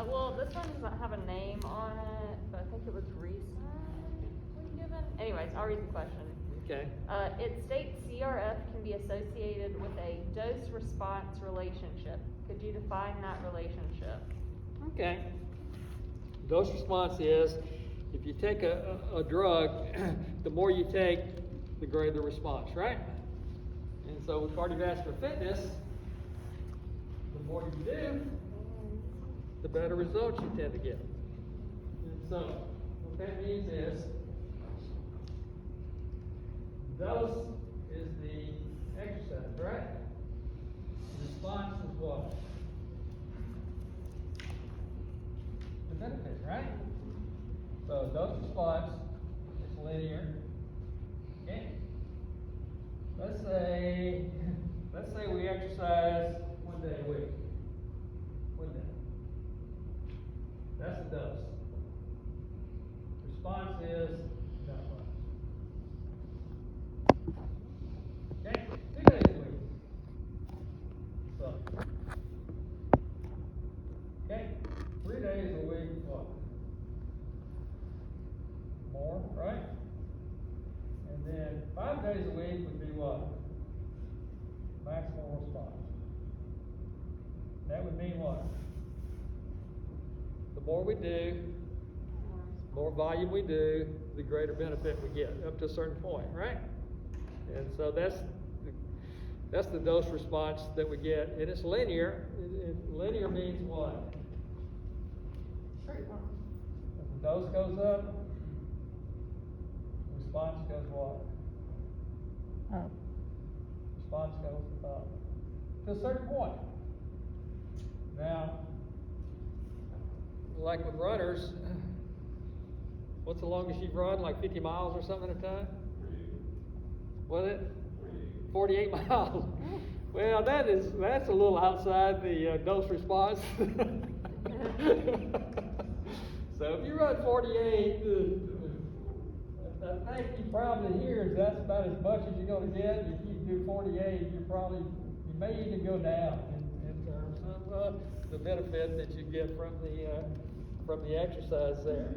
Well, this one doesn't have a name on it, but I think it was recently given. Anyways, I'll read the question. Okay. It states CRF can be associated with a dose-response relationship. Could you define that relationship? Okay. Dose response is, if you take a drug, the more you take, the greater the response, right? And so with cardiovascular fitness, the more you do, the better results you tend to get. And so what that means is, dose is the exercise, right? Response is what? The benefit, right? So dose response is linear. Okay. Let's say we exercise 1 day a week. 1 day. That's the dose. Response is that much. Okay, 2 days a week. So, okay, 3 days a week, what? More, right? And then 5 days a week would be what? Maximal response. That would mean what? The more we do, more volume we do, the greater benefit we get, up to a certain point, right? And so that's the dose response that we get, and it's linear. Linear means what? Straight line. If the dose goes up, response goes what? Up. Response goes up to a certain point. Now, like with runners, what's the longest you've run? Like 50 miles or something at a time? Was it? 48 miles. Well, that's a little outside the dose response. So if you run 48, I think you probably hear that's about as much as you're going to get. If you do 48, you may even go down in terms of the benefit that you get from the exercise there.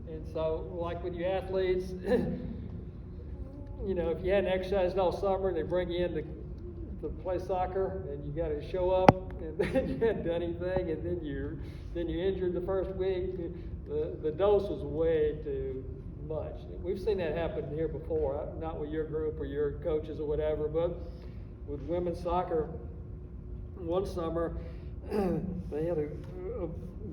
And so, like when you athletes, you know, if you hadn't exercised all summer, they bring you in to play soccer, and you got to show up, and then you hadn't done anything, and then you're injured the first week. The dose was way too much. We've seen that happen here before, not with your group or your coaches or whatever, but with women's soccer. One summer, they had a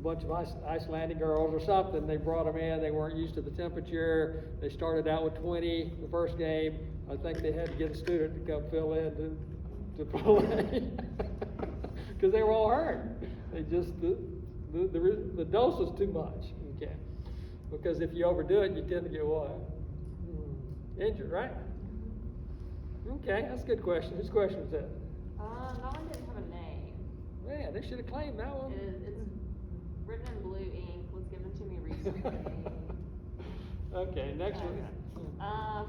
bunch of Icelandic girls or something. They brought them in. They weren't used to the temperature. They started out with 20 the first game. I think they had to get a student to come fill in to play because they were all hurt. They just the dose was too much. Okay, because if you overdo it, you tend to get what? Injured, right? Okay, that's a good question. Whose question is that? That one didn't have a name. Man, they should have claimed that one. It's written in blue ink, was given to me recently. Okay, next one.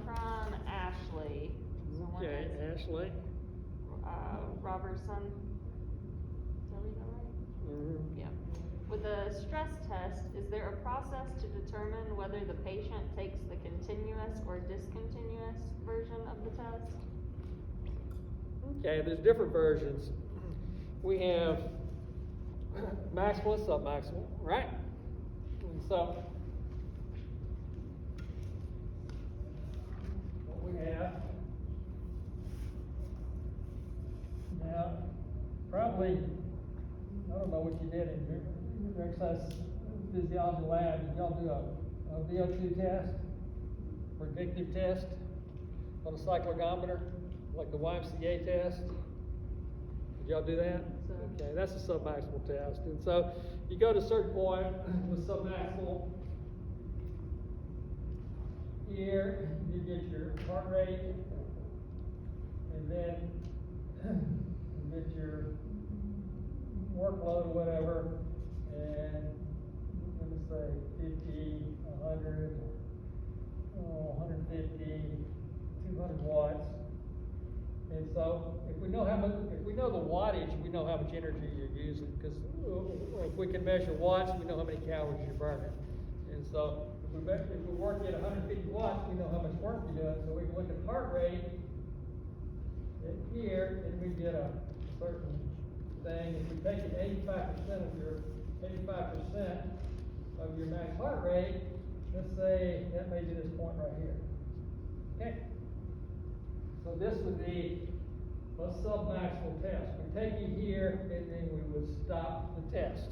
From Ashley. Okay, Ashley. Robertson. Did I read that right? Mm-hmm. Yeah. With a stress test, is there a process to determine whether the patient takes the continuous or discontinuous version of the test? Okay, there's different versions. We have maximal and submaximal, right? And so what we have now, probably, I don't know what you did in your exercise physiology lab. Did y'all do a VO2 test, predictive test on a cyclogometer, like the YMCA test? Did y'all do that? So. Okay, that's a submaximal test. And so you go to a certain point with submaximal. Here, you get your heart rate, and then you get your workload or whatever, and let me say 50, 100, 150, 200 watts. And so, if we know the wattage, we know how much energy you're using, because if we can measure watts, we know how many calories you're burning. And so, if we work at 150 watts, we know how much work you're doing, so we can look at heart rate in here, and we get a certain thing. If we take it 85% of your max heart rate, let's say that may be this point right here. Okay? So this would be a submaximal test. We take you here, and then we would stop the test.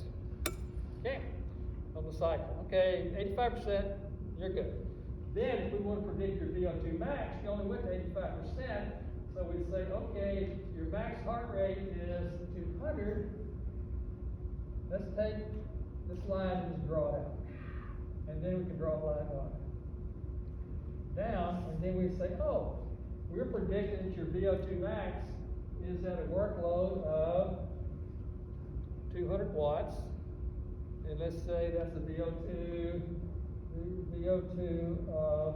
Okay? On the cycle. Okay, 85%, you're good. Then, if we want to predict your VO2 max, you only went to 85%, so we'd say, okay, your max heart rate is 200. Let's take this line and just draw it out. And then we can draw a line on it. Down, and then we say, oh, we're predicting that your VO2 max is at a workload of 200 watts. And let's say that's a VO2 of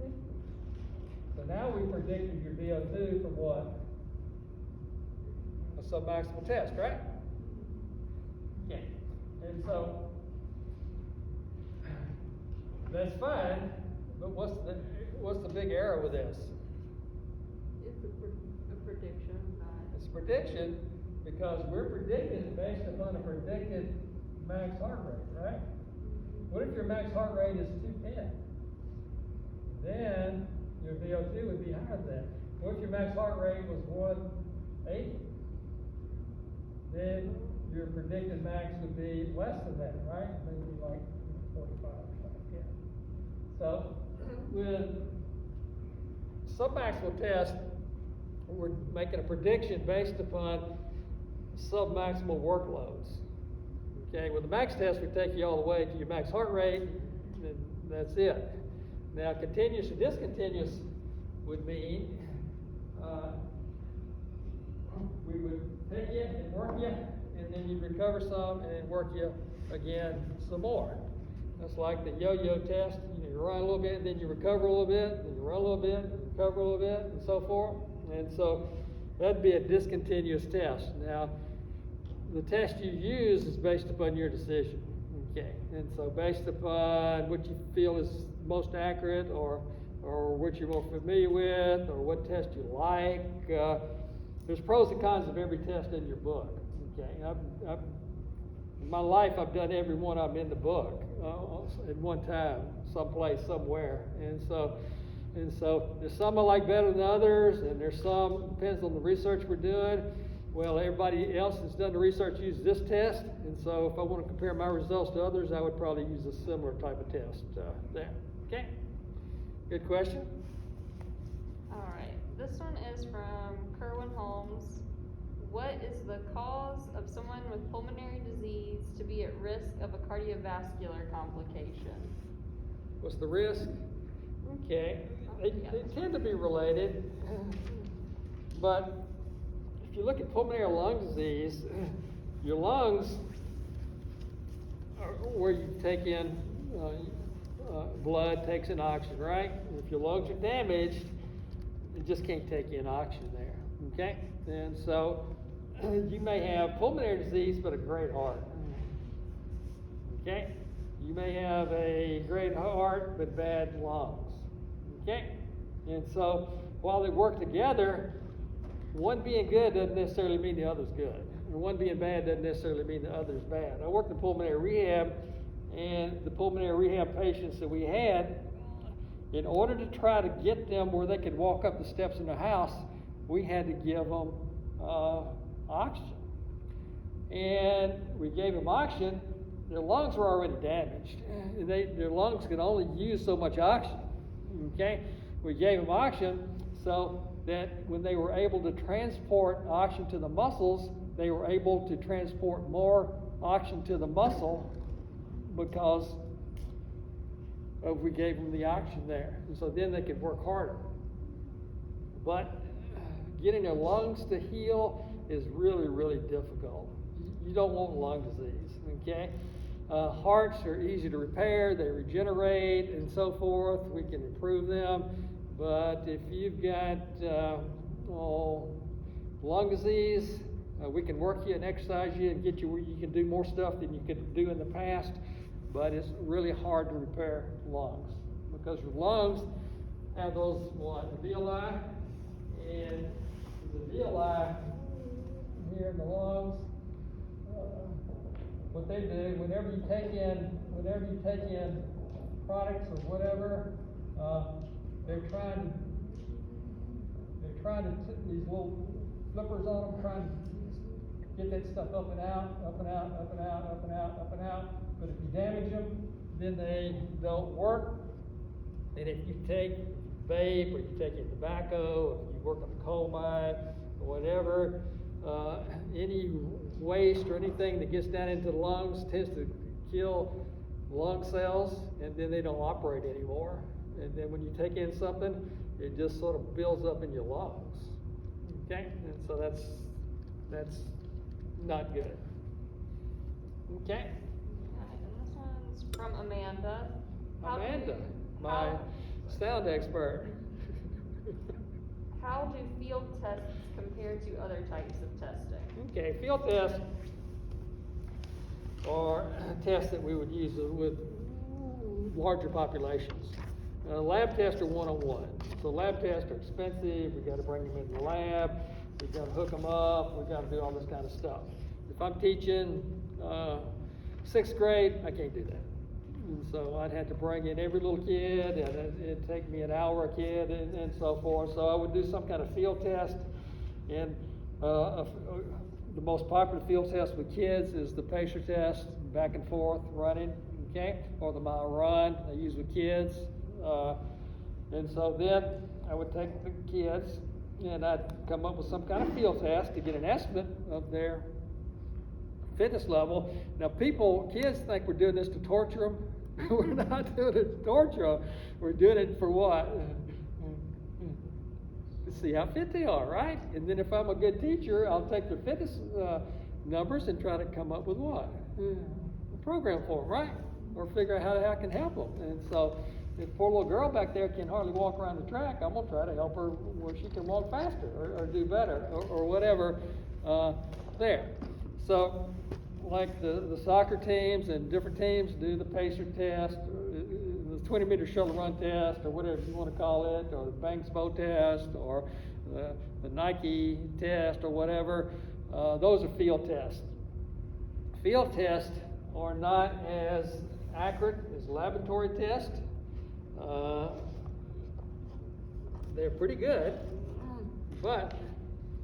50. So now we predicted your VO2 from what? A submaximal test, right? Yeah. And so that's fine, but what's the big error with this? It's a prediction. It's a prediction because we're predicting it based upon a predicted max heart rate, right? What if your max heart rate is 210? Then your VO2 would be higher than that. What if your max heart rate was 180? Then your predicted max would be less than that, right? Maybe like 45 or something. Yeah. So with submaximal test, we're making a prediction based upon submaximal workloads. Okay, with the max test, we take you all the way to your max heart rate, and that's it. Now, continuous or discontinuous would mean we would take you and work you, and then you'd recover some, and then work you again some more. That's like the yo-yo test. You run a little bit, then you recover a little bit, then you run a little bit, and recover a little bit, and so forth. And so that'd be a discontinuous test. Now, the test you use is based upon your decision. Okay, and so based upon what you feel is most accurate, or what you're more familiar with, or what test you like. There's pros and cons of every test in your book. Okay, in my life, I've done every one of them in the book at one time, someplace, somewhere, and so there's some I like better than others, and there's some, depends on the research we're doing. Well, everybody else that's done the research uses this test, and so if I want to compare my results to others, I would probably use a similar type of test there. Okay, good question. All right, this one is from Kerwin Holmes. What is the cause of someone with pulmonary disease to be at risk of a cardiovascular complication? What's the risk? Okay, they tend to be related, but if you look at pulmonary lung disease, your lungs are where you take in blood, takes in oxygen, right? If your lungs are damaged, you just can't take in oxygen there, okay? And so you may have pulmonary disease but a great heart, okay? You may have a great heart but bad lungs, okay? And so while they work together, one being good doesn't necessarily mean the other's good. And one being bad doesn't necessarily mean the other's bad. I worked in pulmonary rehab, and the pulmonary rehab patients that we had, in order to try to get them where they could walk up the steps in the house, we had to give them oxygen. And we gave them oxygen. Their lungs were already damaged. Their lungs could only use so much oxygen. Okay? We gave them oxygen so that when they were able to transport oxygen to the muscles, they were able to transport more oxygen to the muscle because we gave them the oxygen there. And so then they could work harder. But getting their lungs to heal is really, really difficult. You don't want lung disease, okay? Hearts are easy to repair, they regenerate and so forth. We can improve them. But if you've got lung disease, we can work you and exercise you and get you where you can do more stuff than you could do in the past, but it's really hard to repair lungs because your lungs have those alveoli, and the alveoli here in the lungs. What they do whenever you take in products or whatever, they're trying to these little flippers on them, trying to get that stuff up and out, up and out, up and out, up and out, up and out. But if you damage them, then they don't work. And if you take vape or you take in tobacco, if you work on a coal mine or whatever, any waste or anything that gets down into the lungs tends to kill lung cells, and then they don't operate anymore. And then when you take in something, it just sort of builds up in your lungs. Okay, and so that's not good. Okay. And this one's from Amanda. My sound expert. How do field tests compare to other types of testing? Okay, field tests are tests that we would use with larger populations. Lab tests are one-on-one. So lab tests are expensive. We've got to bring them into the lab. We've got to hook them up. We've got to do all this kind of stuff. If I'm teaching 6th grade, I can't do that. And so I'd have to bring in every little kid, and it'd take me an hour a kid, and so forth. So I would do some kind of field test. And the most popular field test with kids is the pacer test, back and forth running, okay, or the mile run I use with kids. And so then I would take the kids and I'd come up with some kind of field test to get an estimate of their fitness level. Now kids think we're doing this to torture them. We're not doing it to torture them. We're doing it for what? To see how fit they are, right? And then if I'm a good teacher, I'll take their fitness numbers and try to come up with what? A program for them, right? Or figure out how I can help them. And so if poor little girl back there can hardly walk around the track, I'm going to try to help her where she can walk faster or do better or whatever there. So like the soccer teams and different teams do the pacer test, the 20-meter shuttle run test, or whatever you want to call it, or the Banks bow test, or the Nike test, or whatever. Those are field tests. Field tests are not as accurate as laboratory tests. They're pretty good, but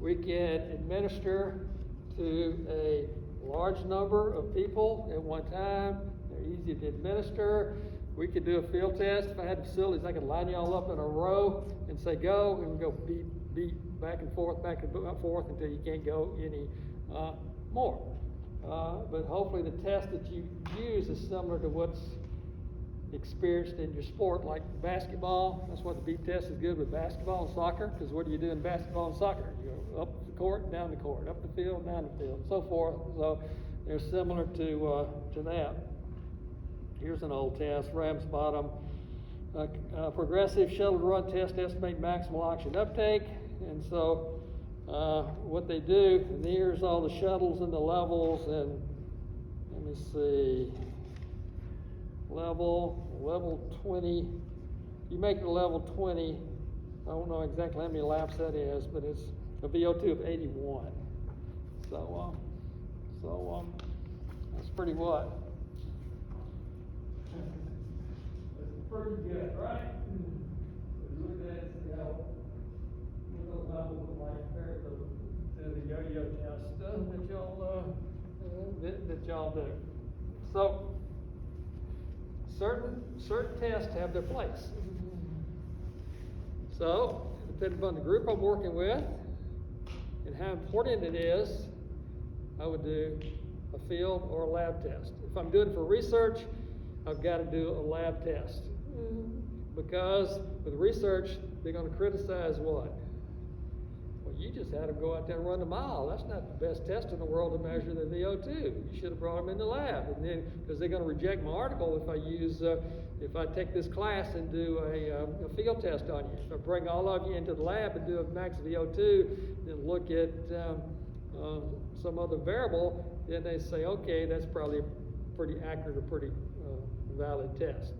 we can administer to a large number of people at one time. They're easy to administer. We could do a field test. If I had facilities, I could line you all up in a row and say go, and go beep, beep, back and forth until you can't go any more. But hopefully the test that you use is similar to what's experienced in your sport, like basketball. That's why the beep test is good with basketball and soccer, because what do you do in basketball and soccer? You go up the court, down the court, up the field, down the field, and so forth. So they're similar to that. Here's an old test, Rams bottom. Progressive shuttle run test, estimate maximal oxygen uptake. And so what they do, and here's all the shuttles and the levels, and let me see, level 20. You make it a level 20. I don't know exactly how many laps that is, but it's a VO2 of 81. So that's pretty what? It's pretty good, right? Look at that, see how what those levels look like compared to the yo-yo test that y'all do. So certain tests have their place. So, depending upon the group I'm working with and how important it is, I would do a field or a lab test. If I'm doing it for research, I've got to do a lab test. Because with research, they're going to criticize what Well, you just had them go out there and run a mile. That's not the best test in the world to measure the VO2. You should have brought them in the lab. And then, because they're going to reject my article if I use, if I take this class and do a field test on you. If I bring all of you into the lab and do a max VO2, then look at some other variable, then they say, okay, that's probably a pretty accurate or pretty valid test.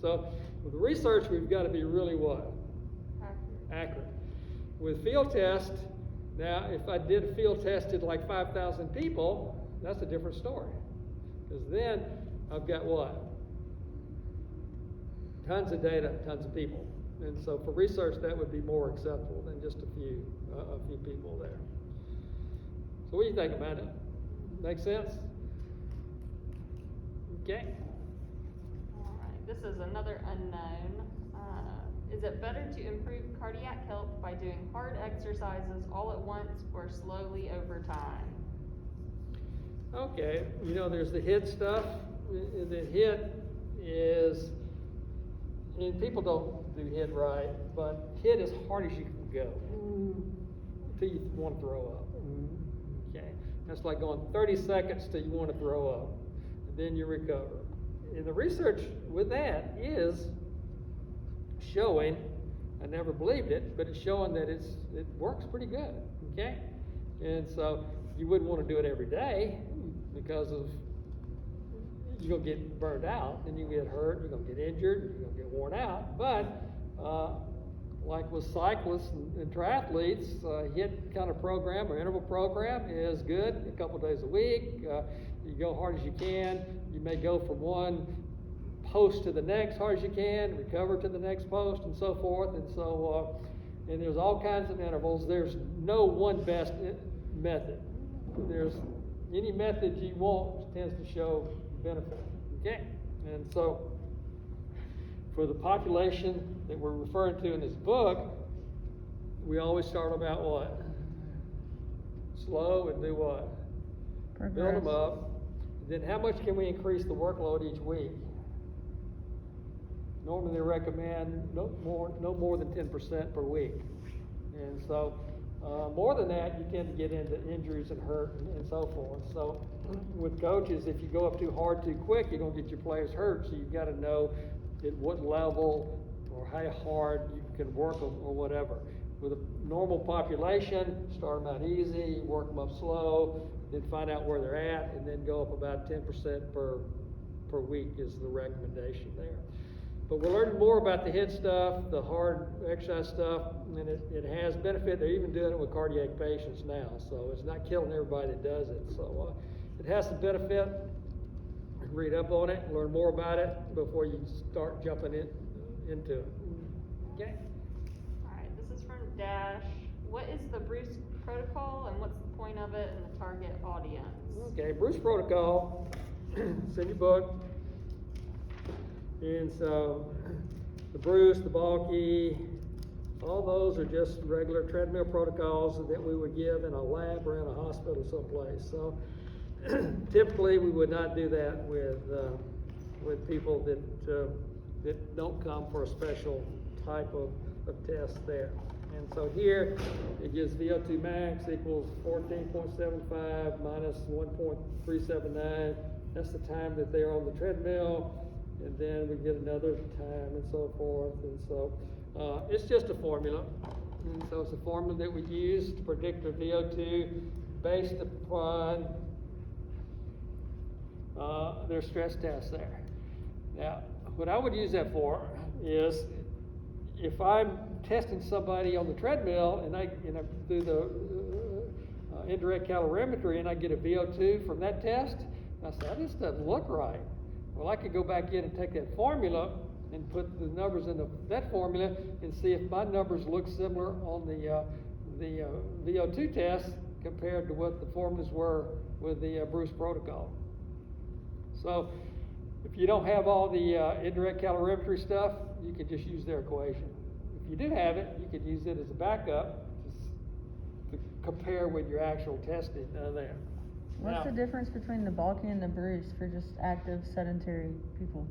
So with the research, we've got to be really what? Accurate. With field test, now if I did a field test at like 5,000 people, that's a different story. Because then I've got what? Tons of data, tons of people. And so for research, that would be more acceptable than just a few people there. So what do you think about it? Make sense? Okay. All right, this is another unknown. Is it better to improve cardiac health by doing hard exercises all at once or slowly over time? Okay, you know, there's the HIIT stuff. The HIIT is, and people don't do HIIT right, but HIIT as hard as you can go until you want to throw up. Okay, that's like going 30 seconds till you want to throw up, and then you recover. And the research with that is showing, I never believed it, but it's showing that it works pretty good. Okay, and so you wouldn't want to do it every day because of you're gonna get burned out, and you get hurt, you're gonna get injured, you're gonna get worn out. But like with cyclists and triathletes, HIIT kind of program or interval program is good. A couple days a week, you go hard as you can. You may go from one post to the next hard as you can, recover to the next post, and so forth. And so, and there's all kinds of intervals. There's no one best method. There's any method you want tends to show benefit. Okay, and so for the population that we're referring to in this book, we always start about what? Slow and do what? Progress. Build them up. Then how much can we increase the workload each week? Normally they recommend no more than 10% per week. And so more than that, you tend to get into injuries and hurt and so forth. So with coaches, if you go up too hard too quick, you're going to get your players hurt. So you've got to know at what level or how hard you can work them or whatever. With a normal population, start them out easy, work them up slow, then find out where they're at, and then go up about 10% per week is the recommendation there. But we're learning more about the HIIT stuff, the hard exercise stuff, and it has benefit. They're even doing it with cardiac patients now, so it's not killing everybody that does it. So it has some benefit. Read up on it, learn more about it before you start jumping into it. Okay? All right, this is from Dash. What is the Bruce protocol and what's the point of it and the target audience? Okay, Bruce protocol, it's in your book. And so the Bruce, the bulky, all those are just regular treadmill protocols that we would give in a lab or in a hospital someplace. So typically we would not do that with people that don't come for a special type of test there. And so here it gives VO2 max equals 14.75 minus 1.379. That's the time that they're on the treadmill. And then we get another time and so forth. And so it's just a formula. And so it's a formula that we use to predict their VO2 based upon their stress test there. Now, what I would use that for is if I'm testing somebody on the treadmill and I do the indirect calorimetry and I get a VO2 from that test, I say, this doesn't look right. Well, I could go back in and take that formula and put the numbers in that formula and see if my numbers look similar on the VO2 test compared to what the formulas were with the Bruce protocol. So if you don't have all the indirect calorimetry stuff, you can just use their equation. If you do have it, you could use it as a backup to compare with your actual testing there. What's the difference between the bulky and the Bruce for just active sedentary people?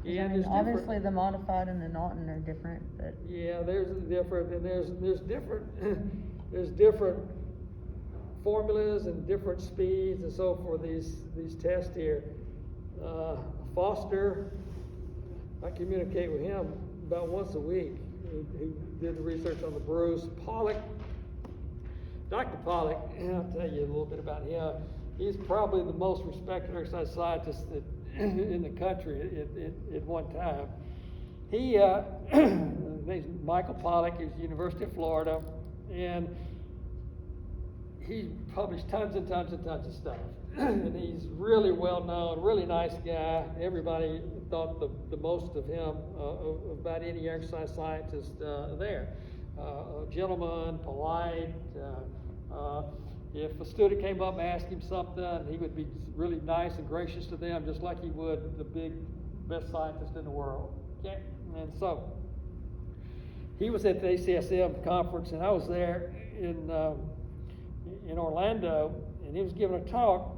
Yeah, I mean, obviously the modified and the Naughton are different, but yeah, there's different, and there's different there's different formulas and different speeds and so for these tests here. Foster, I communicate with him about once a week. He did the research on the Bruce. Pollock, Dr. Pollock, I'll tell you a little bit about him. He's probably the most respected exercise scientist in the country at one time. He, his name's Michael Pollock. He's University of Florida, and he published tons and tons and tons of stuff. And he's really well known, really nice guy. Everybody thought the most of him about any exercise scientist there. A gentleman, polite. If a student came up and asked him something, he would be really nice and gracious to them, just like he would the best scientist in the world. Okay? And so he was at the ACSM conference, and I was there in Orlando, and he was giving a talk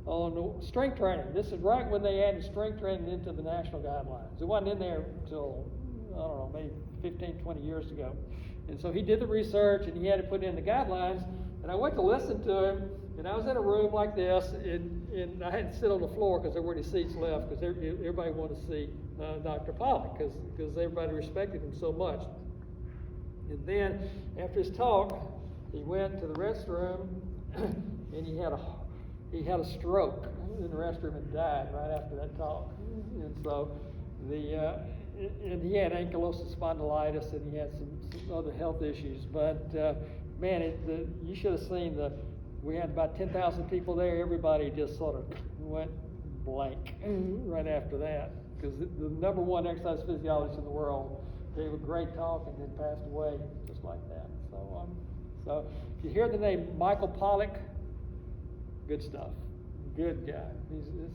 on strength training. This is right when they added strength training into the national guidelines. It wasn't in there until, I don't know, maybe 15, 20 years ago. And so he did the research, and he had to put it in the guidelines, and I went to listen to him, and I was in a room like this, and I had to sit on the floor because there weren't any seats left, because everybody wanted to see Dr. Pollock, because everybody respected him so much. And then, after his talk, he went to the restroom, and he had a stroke in the restroom and died right after that talk. And so and he had ankylosing spondylitis, and he had some other health issues. But man, you should have seen we had about 10,000 people there. Everybody just sort of went blank right after that, because the number one exercise physiologist in the world gave a great talk and then passed away just like that. So if you hear the name Michael Pollock, good stuff. Good guy.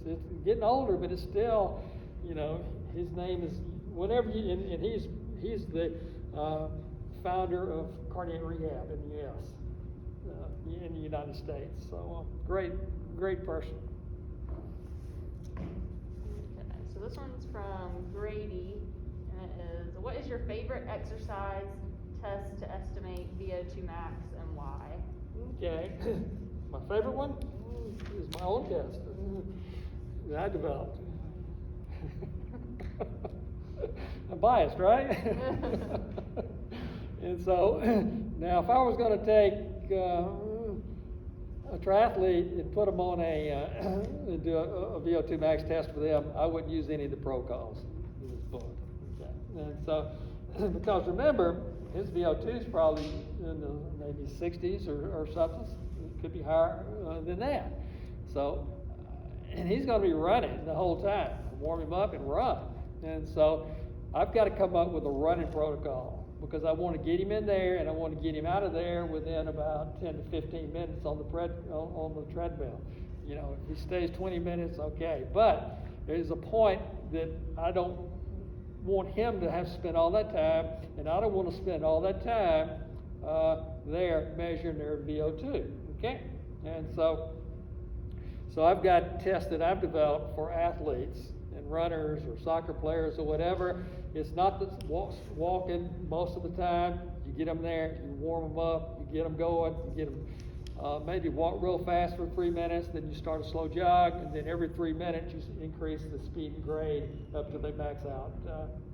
It's getting older, but it's still, his name is whatever. And he's the founder of cardiac rehab in the U.S. In the United States. So great person. Okay, so this one's from Grady, and it is: what is your favorite exercise test to estimate VO2 max and why? Okay, my favorite one is my own test that I developed. I'm biased, right? And so, now if I was going to take a triathlete and put them on and do a VO2 max test for them, I wouldn't use any of the protocols in this book. Okay. And so, because remember, his VO2 is probably in the maybe 60s or something. It could be higher than that. So, and he's going to be running the whole time. Warm him up and run. And so, I've got to come up with a running protocol, because I want to get him in there and I want to get him out of there within about 10 to 15 minutes on the treadmill. If he stays 20 minutes, okay. But there's a point that I don't want him to have to spend all that time, and I don't want to spend all that time there measuring their VO2. Okay? And so I've got tests that I've developed for athletes and runners or soccer players or whatever. It's not the walking most of the time. You get them there, you warm them up, you get them going, you get them maybe walk real fast for 3 minutes, then you start a slow jog, and then every 3 minutes you increase the speed and grade up till they max out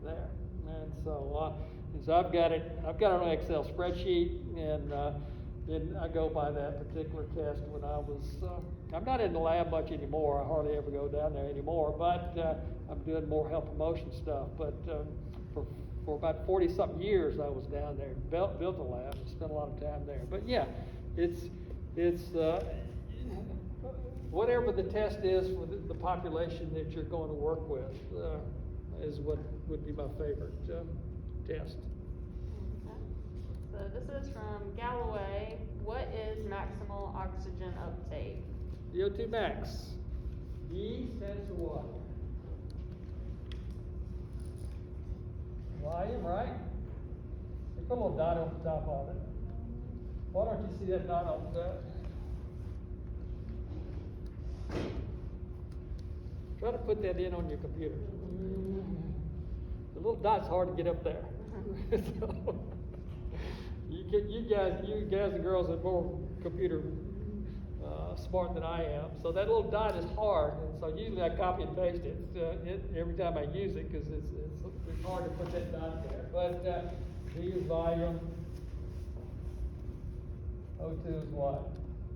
there. And so I've got it on an Excel spreadsheet, and then I go by that particular test. When I was, I'm not in the lab much anymore. I hardly ever go down there anymore, but I'm doing more health promotion stuff. But for about 40-something years, I was down there, built a lab, and spent a lot of time there. But yeah, it's whatever the test is for the population that you're going to work with is what would be my favorite test. So this is from Galloway. What is maximal oxygen uptake? VO2 max. E stands for what? Volume, right? They put a little dot on the top of it. Why don't you see that dot on the top? Try to put that in on your computer. The little dot's hard to get up there. So, you guys and girls are more computer smart than I am. So that little dot is hard, and so usually I copy and paste it every time I use it because it's hard to put that dot there. But V is volume. O2 is what?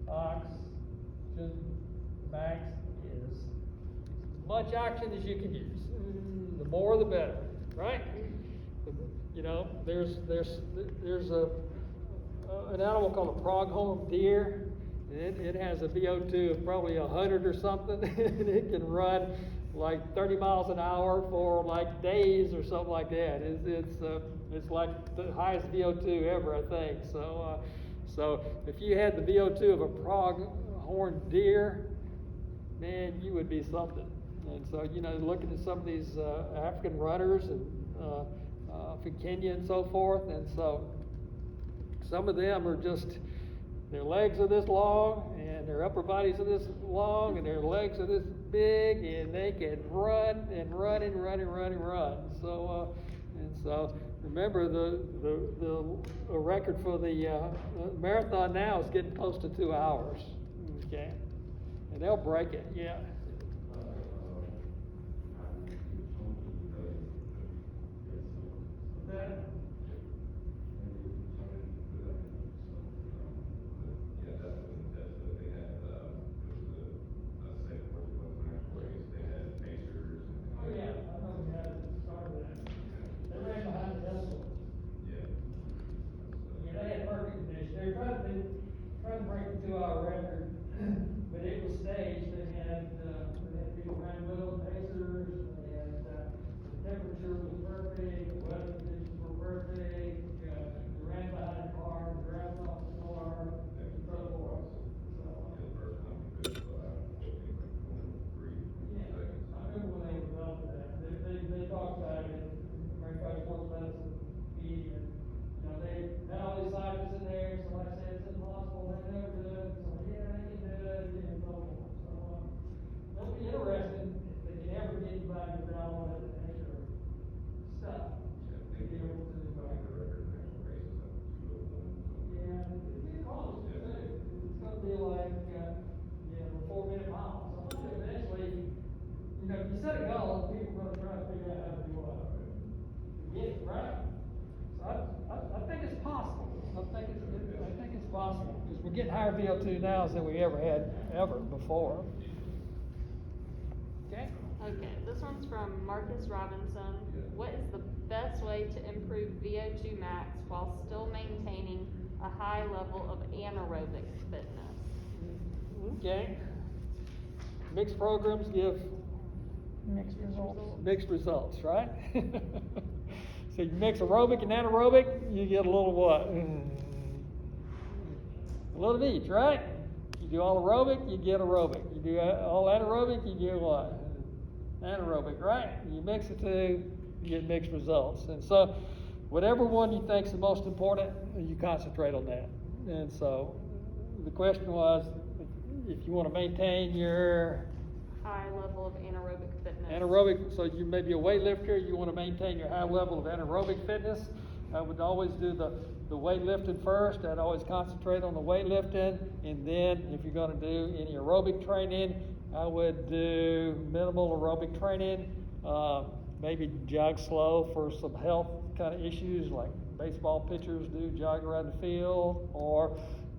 Oxygen. Max is as much oxygen as you can use. The more, the better, right? You know, there's an animal called a pronghorn deer. It has a VO2 of probably 100 or something, and it can run like 30 miles an hour for like days or something like that. It's like the highest VO2 ever, I think. So if you had the VO2 of a pronghorn deer, man, you would be something. And so, you know, looking at some of these African runners and from Kenya and so forth, and so some of them are just, their legs are this long, and their upper bodies are this long, and their legs are this big, and they can run and run and run and run and run. So remember the record for the marathon now is getting close to 2 hours. Okay, and they'll break it. Yeah. Trying to break the 2-hour record, but it was staged. They had people ran with them, pacers, and the temperature was perfect, the weather conditions were perfect. They ran behind a car, the grass off the floor, and so forth. Yeah, I remember when they developed that. They talked about it in American Sports Medicine media. You know, they had all these scientists in there, and somebody said it's impossible, they never do it. So, yeah, they can do it, and so forth. So, it'll be interesting if they can ever get anybody to download that extra stuff. To be able to, yeah, it'll be close, too. It's gonna be like, 4-minute miles. So, eventually, you know, if you set a goal, people are gonna try to figure out how to do what. Get it, right? I think it's possible. I think it's possible because we're getting higher VO2 now than we ever had before. Okay. Okay, this one's from Marcus Robinson. What is the best way to improve VO2 max while still maintaining a high level of anaerobic fitness? Okay. Mixed programs give mixed results, right? So you mix aerobic and anaerobic, you get a little what? A little of each, right? You do all aerobic, you get aerobic. You do all anaerobic, you get what? Anaerobic, right? You mix the two, you get mixed results. And so whatever one you think is the most important, you concentrate on that. And so the question was, if you want to maintain your high level of anaerobic fitness. Anaerobic, so you may be a weightlifter, you want to maintain your high level of anaerobic fitness. I would always do the weightlifting first. I'd always concentrate on the weightlifting, and then if you're going to do any aerobic training, I would do minimal aerobic training, maybe jog slow for some health kind of issues like baseball pitchers do, jog around the field, or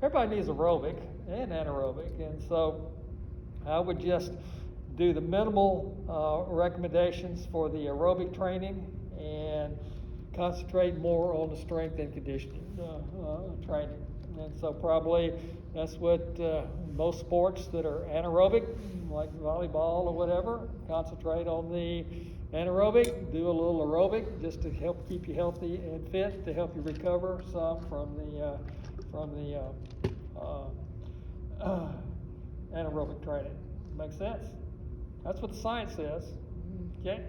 everybody needs aerobic and anaerobic, and so I would just do the minimal recommendations for the aerobic training and concentrate more on the strength and conditioning training. And so probably that's what most sports that are anaerobic, like volleyball or whatever, concentrate on the anaerobic, do a little aerobic just to help keep you healthy and fit, to help you recover some from the anaerobic training. Make sense? That's what the science says. Okay?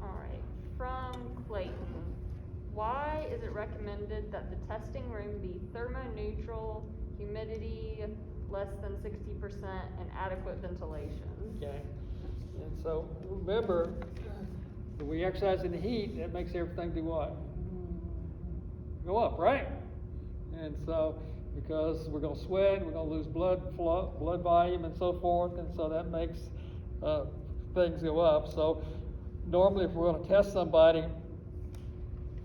All right. From Clayton. Why is it recommended that the testing room be thermoneutral, humidity less than 60%, and adequate ventilation? Okay. And so remember, when we exercise in the heat, that makes everything do what? go up, right? And so, because we're going to sweat, we're going to lose blood flow, blood volume, and so forth, and so that makes things go up. So, normally, if we're going to test somebody,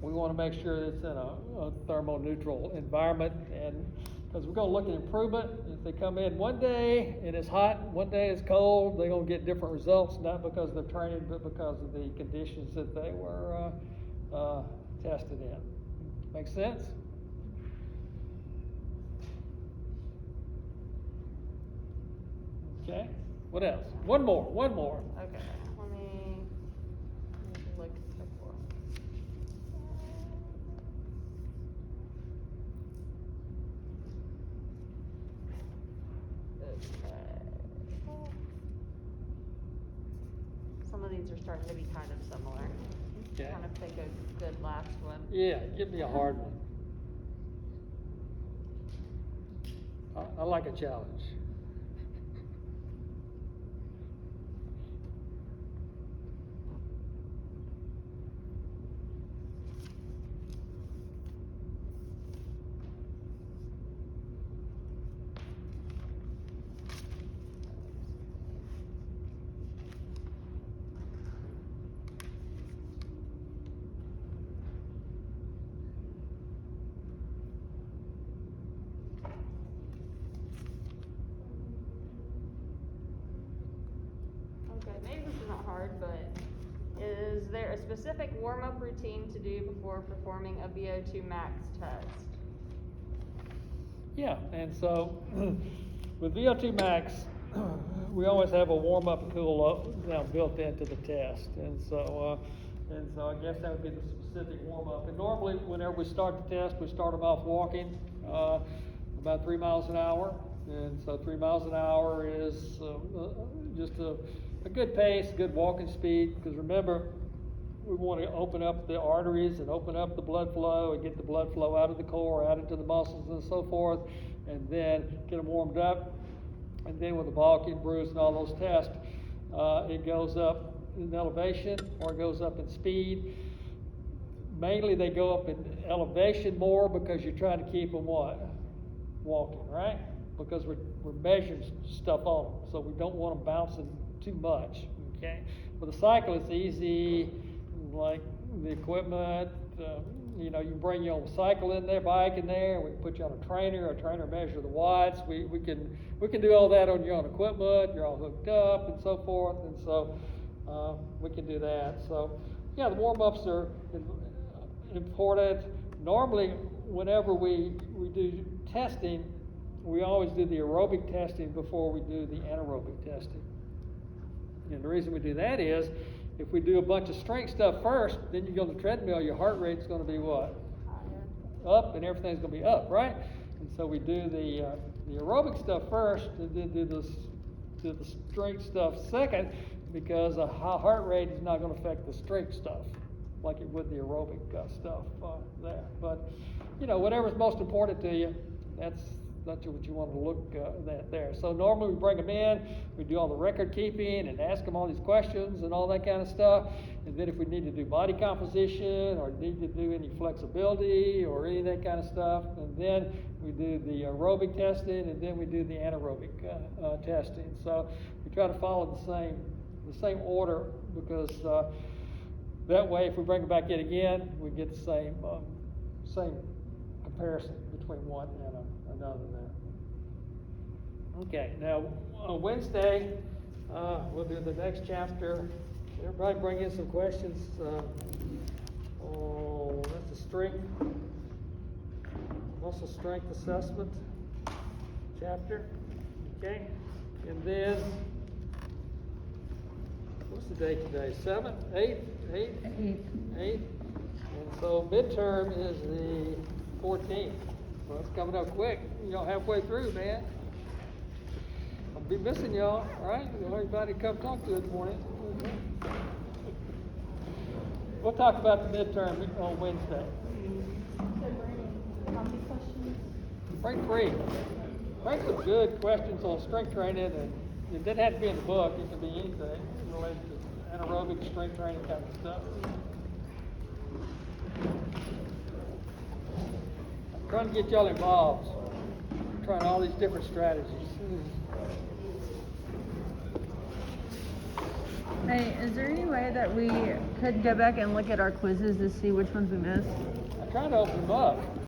we want to make sure it's in a thermoneutral environment, and because we're going to look at improvement. If they come in one day and it's hot, one day it's cold, they're going to get different results, not because of their training, but because of the conditions that they were tested in. Make sense? Okay. What else? One more. Okay, let me look at the form. Okay. Some of these are starting to be kind of similar. Okay. Kind of pick a good last one. Yeah, give me a hard one. I like a challenge. Okay, maybe this is not hard, but is there a specific warm-up routine to do before performing a VO2 max test? Yeah, and so with VO2 max, we always have a warm-up and cool-up now built into the test, and so I guess that would be the specific warm-up. And normally, whenever we start the test, we start them off walking about 3 miles an hour, and so 3 miles an hour is just a good pace, good walking speed. Because remember, we want to open up the arteries and open up the blood flow and get the blood flow out of the core, out into the muscles and so forth, and then get them warmed up. And then with the balking, bruise, and all those tests, it goes up in elevation or it goes up in speed. Mainly they go up in elevation more because you're trying to keep them what? Walking, right? Because we're measuring stuff on them, so we don't want them bouncing too much, okay? With a cycle, it's easy, like the equipment, you can bring your own cycle in there, bike in there, we can put you on a trainer measure the watts, we can do all that on your own equipment, you're all hooked up and so forth, and so we can do that. So, yeah, the warm-ups are important. Normally, whenever we do testing, we always do the aerobic testing before we do the anaerobic testing. And the reason we do that is, if we do a bunch of strength stuff first, then you go on the treadmill, your heart rate's going to be what? Higher. Up, and everything's going to be up, right? And so we do the aerobic stuff first, and then do the strength stuff second, because a high heart rate is not going to affect the strength stuff like it would the aerobic stuff there. But, whatever's most important to you, that's what you want to look at there. So normally we bring them in, we do all the record keeping and ask them all these questions and all that kind of stuff. And then if we need to do body composition or need to do any flexibility or any of that kind of stuff, and then we do the aerobic testing, and then we do the anaerobic testing. So we try to follow the same order, because that way, if we bring them back in again, we get the same comparison between one and another there. Okay, now on Wednesday, we'll do the next chapter. Everybody bring in some questions. That's the strength, muscle strength assessment chapter. Okay, and then what's the date today? 7th, 8th, 8th? 8th. And so midterm is the 14th. Well, it's coming up quick. Y'all halfway through, man. I'll be missing y'all, all right? Everybody come talk to us this morning. We'll talk about the midterm on Wednesday. How many questions? Bring 3. Bring some good questions on strength training, and it doesn't have to be in the book. It can be anything related to anaerobic strength training kind of stuff. trying to get y'all involved, trying all these different strategies. Hey, is there any way that we could go back and look at our quizzes to see which ones we missed? I'm trying to open them up.